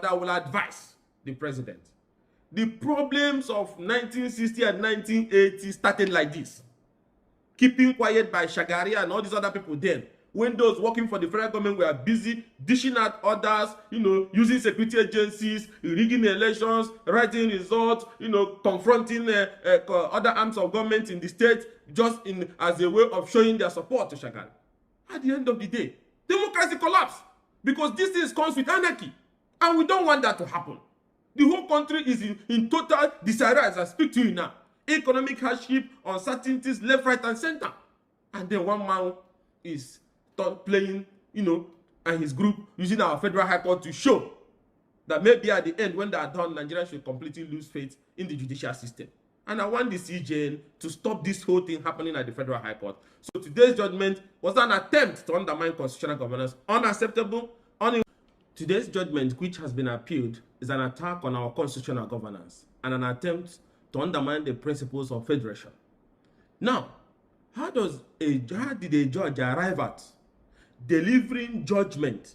I will advise the president. The problems of 1960 and 1980 started like this. Keeping quiet by Shagari and all these other people then. When those working for the federal government were busy dishing out orders, using security agencies, rigging elections, writing results, confronting other arms of government in the state just as a way of showing their support to Shagari. At the end of the day, democracy collapsed because this thing comes with anarchy. And we don't want that to happen. The whole country is in total disarray as I speak to you now. Economic hardship, uncertainties, left, right, and center. And then one man is playing, and his group using our federal high court to show that maybe at the end, when they are done, Nigeria should completely lose faith in the judicial system. And I want the CJN to stop this whole thing happening at the federal high court. So today's judgment was an attempt to undermine constitutional governance. Unacceptable. Today's judgment, which has been appealed, is an attack on our constitutional governance and an attempt to undermine the principles of federation. Now, how did a judge arrive at delivering judgment,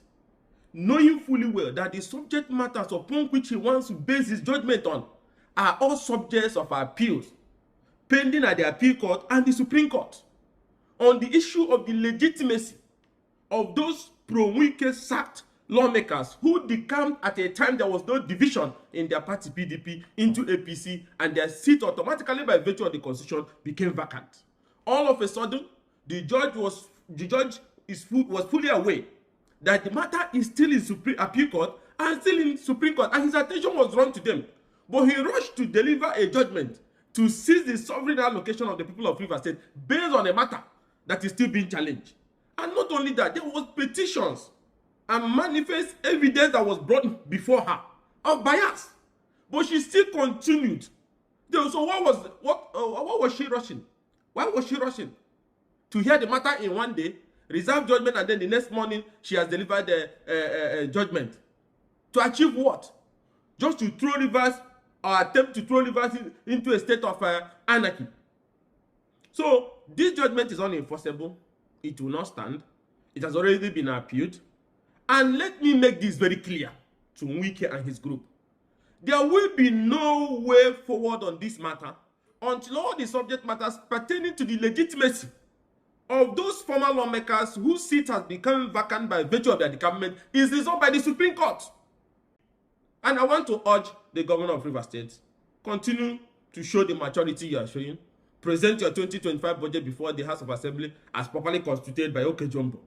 knowing fully well that the subject matters upon which he wants to base his judgment on are all subjects of appeals pending at the appeal court and the Supreme Court on the issue of the legitimacy of those pro-Wike sacked lawmakers who decamped at a time there was no division in their party PDP into APC, and their seat automatically by virtue of the constitution became vacant. All of a sudden, the judge was fully aware that the matter is still in Supreme Appeal Court and still in Supreme Court, and his attention was drawn to them. But he rushed to deliver a judgment to seize the sovereign allocation of the people of Rivers State based on a matter that is still being challenged. And not only that, there was petitions and manifest evidence that was brought before her of bias, but she still continued. So what was she rushing? Why was she rushing to hear the matter in one day, reserve judgment, and then the next morning she has delivered the judgment to achieve what? Just to throw Rivers or attempt to throw Rivers into a state of anarchy. So this judgment is unenforceable. It will not stand. It has already been appealed. And let me make this very clear to Wike and his group. There will be no way forward on this matter until all the subject matters pertaining to the legitimacy of those former lawmakers whose seat has become vacant by virtue of their decampment is resolved by the Supreme Court. And I want to urge the governor of Rivers State, continue to show the maturity you are showing. Present your 2025 budget before the House of Assembly as properly constituted by Okejumbo.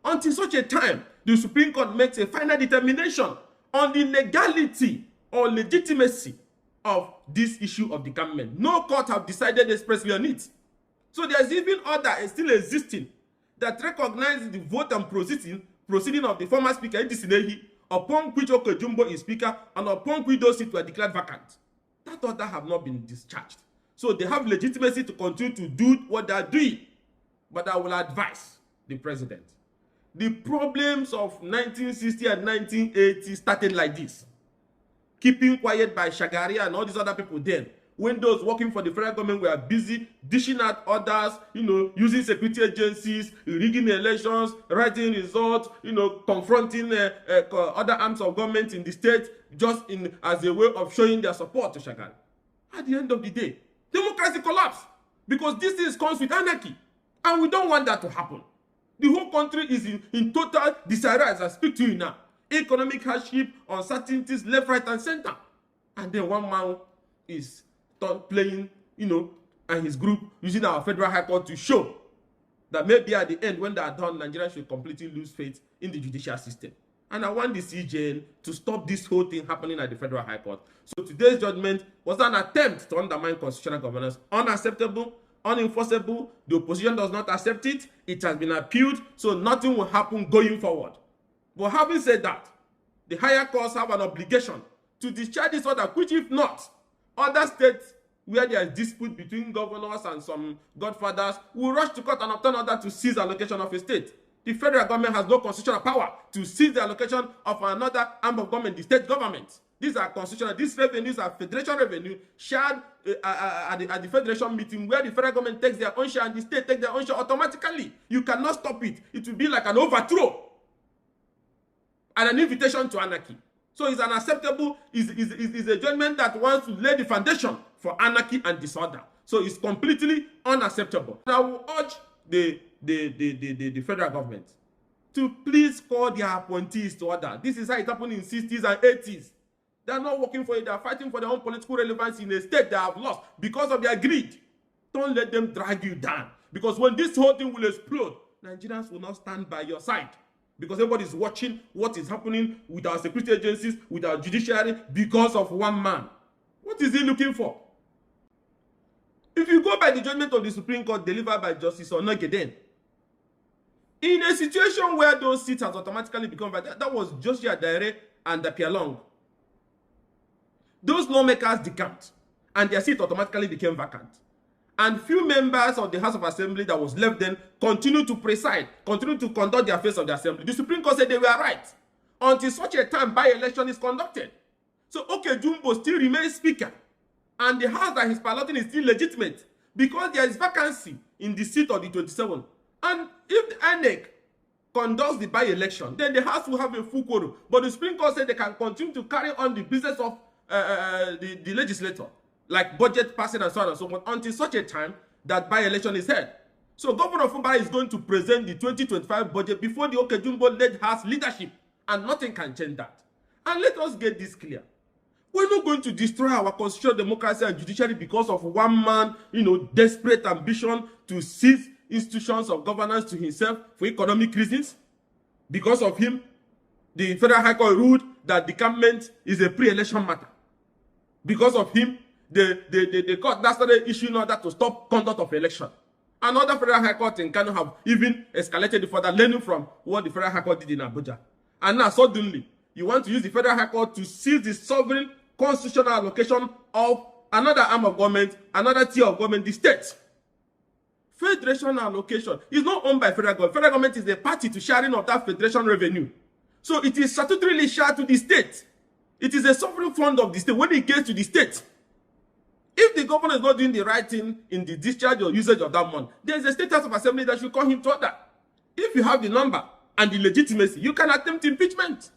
Until such a time, the Supreme Court makes a final determination on the legality or legitimacy of this issue of decampment. No court have decided expressly on it. So there's even order still existing that recognizes the vote and proceeding of the former Speaker Edisinehi, upon which Okejumbo is Speaker and upon which those seats were declared vacant. That order have not been discharged. So they have legitimacy to continue to do what they are doing. But I will advise the president. The problems of 1960 and 1980 started like this. Keeping quiet by Shagari and all these other people then. When those working for the federal government were busy dishing out orders, using security agencies, rigging elections, writing results, confronting other arms of government in the state just as a way of showing their support to Shagari. At the end of the day, democracy collapsed because this thing comes with anarchy. And we don't want that to happen. The whole country is in total disarray as I speak to you now. Economic hardship, uncertainties, left, right, and center. And then one man is playing, and his group using our federal high court to show that maybe at the end, when they are done, Nigeria should completely lose faith in the judicial system. And I want the CJN to stop this whole thing happening at the federal high court. So today's judgment was an attempt to undermine constitutional governance. Unacceptable, unenforceable. The opposition does not accept it. It has been appealed, so nothing will happen going forward. But having said that, the higher courts have an obligation to discharge this order, which if not, other states where there is dispute between governors and some godfathers will rush to court and obtain order to seize allocation of a state. The federal government has no constitutional power to seize the allocation of another arm of government, the state government. These are constitutional. These revenues are federation revenue shared at the federation meeting, where the federal government takes their own share and the state takes their own share automatically. You cannot stop it. It will be like an overthrow and an invitation to anarchy. So it's unacceptable, is a judgment that wants to lay the foundation for anarchy and disorder. So it's completely unacceptable. And I will urge the federal government to please call their appointees to order. This is how it happened in 60s and 80s. They are not working for it. They are fighting for their own political relevance in a state they have lost because of their greed. Don't let them drag you down. Because when this whole thing will explode, Nigerians will not stand by your side. Because everybody is watching what is happening with our security agencies, with our judiciary, because of one man. What is he looking for? If you go by the judgment of the Supreme Court delivered by Justice Onogeden, in a situation where those seats has automatically become vacant, that was Joshua Daire and Pialong. Those lawmakers decamped, and their seat automatically became vacant. And few members of the House of Assembly that was left then continued to preside, continued to conduct the affairs of the Assembly. The Supreme Court said they were right until such a time by-election is conducted. So Okejumbo still remains Speaker, and the House that he's piloting is still legitimate because there is vacancy in the seat of the 27th. And if the INEC conducts the by-election, then the House will have a full quorum. But the Supreme Court said they can continue to carry on the business of the legislator, like budget passing and so on and so forth, until such a time that by-election is held. So Governor Fubara is going to present the 2025 budget before the Okejumbo-led House leadership, and nothing can change that. And let us get this clear. We're not going to destroy our constitutional democracy and judiciary because of one man, desperate ambition to seize institutions of governance to himself for economic reasons. Because of him, the Federal High Court ruled that decampment is a pre-election matter. Because of him, the court that started issuing order to stop conduct of election. Another Federal High Court in Kano have even escalated it further, learning from what the Federal High Court did in Abuja. And now suddenly, you want to use the Federal High Court to seize the sovereign constitutional allocation of another arm of government, another tier of government, the state. Federation allocation is not owned by federal government. Federal government is a party to sharing of that federation revenue. So it is statutorily shared to the state. It is a sovereign fund of the state when it gets to the state. If the governor is not doing the right thing in the discharge or usage of that money, there is a state house of assembly that should call him to order. If you have the number and the legitimacy, you can attempt impeachment.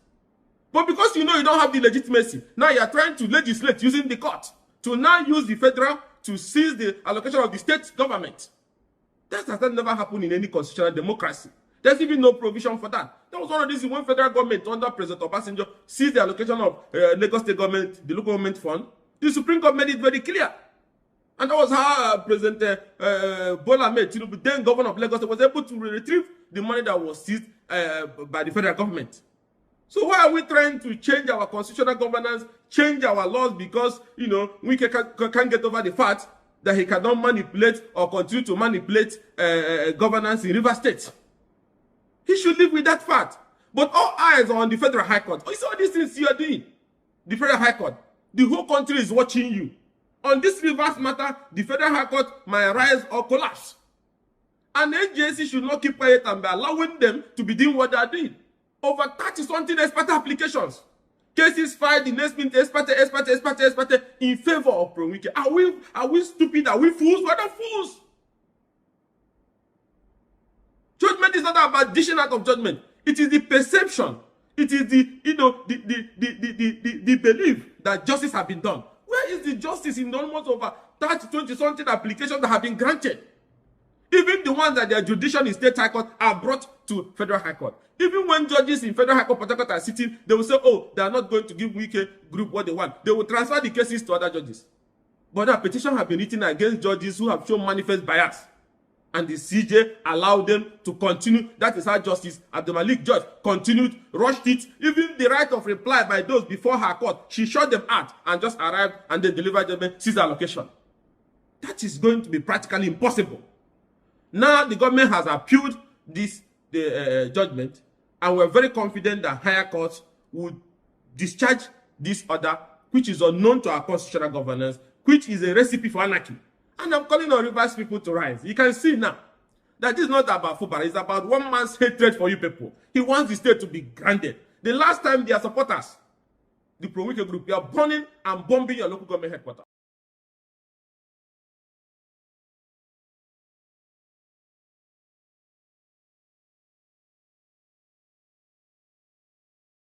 But because you don't have the legitimacy, now you are trying to legislate using the court to now use the federal to seize the allocation of the state government. That has never happened in any constitutional democracy. There's even no provision for that. That was one of the reasons when federal government under President Obasanjo seized the allocation of Lagos State government, the local government fund. The Supreme Court made it very clear. And that was how President Bola Ahmed Tinubu, then governor of Lagos State, was able to retrieve the money that was seized by the federal government. So why are we trying to change our constitutional governance, change our laws because, we can't get over the fact that he cannot manipulate or continue to manipulate governance in River State? He should live with that fact. But all eyes are on the Federal High Court. It's all these things you are doing. The Federal High Court. The whole country is watching you. On this reverse matter, the Federal High Court might rise or collapse. And the agency should not keep quiet and be allowing them to be doing what they are doing. Over 30-something expert applications. Cases filed in next minute, expert in favor of Pro-Wike. Are we stupid? Are we fools? We're not fools. Judgment is not about dishing out of judgment. It is the perception. It is the belief that justice has been done. Where is the justice in almost over 20-something applications that have been granted? Even the ones that their judicial in state high court are brought to federal high court. Even when judges in federal high court are sitting, they will say, they are not going to give Wike group what they want. They will transfer the cases to other judges. But that petition have been written against judges who have shown manifest bias. And the CJ allowed them to continue. That is how Justice Abdulmalik Judge continued, rushed it. Even the right of reply by those before her court, she shut them out and just arrived and they delivered judgment, ceased allocation. That is going to be practically impossible. Now the government has appealed this judgment, and we're very confident that higher courts would discharge this order, which is unknown to our constitutional governance, which is a recipe for anarchy. And I'm calling on Rivers people to rise. You can see now that this is not about Fubara. It's about one man's hatred for you people. He wants the state to be grounded. The last time their supporters, the Pro-Wike group, they are burning and bombing your local government headquarters.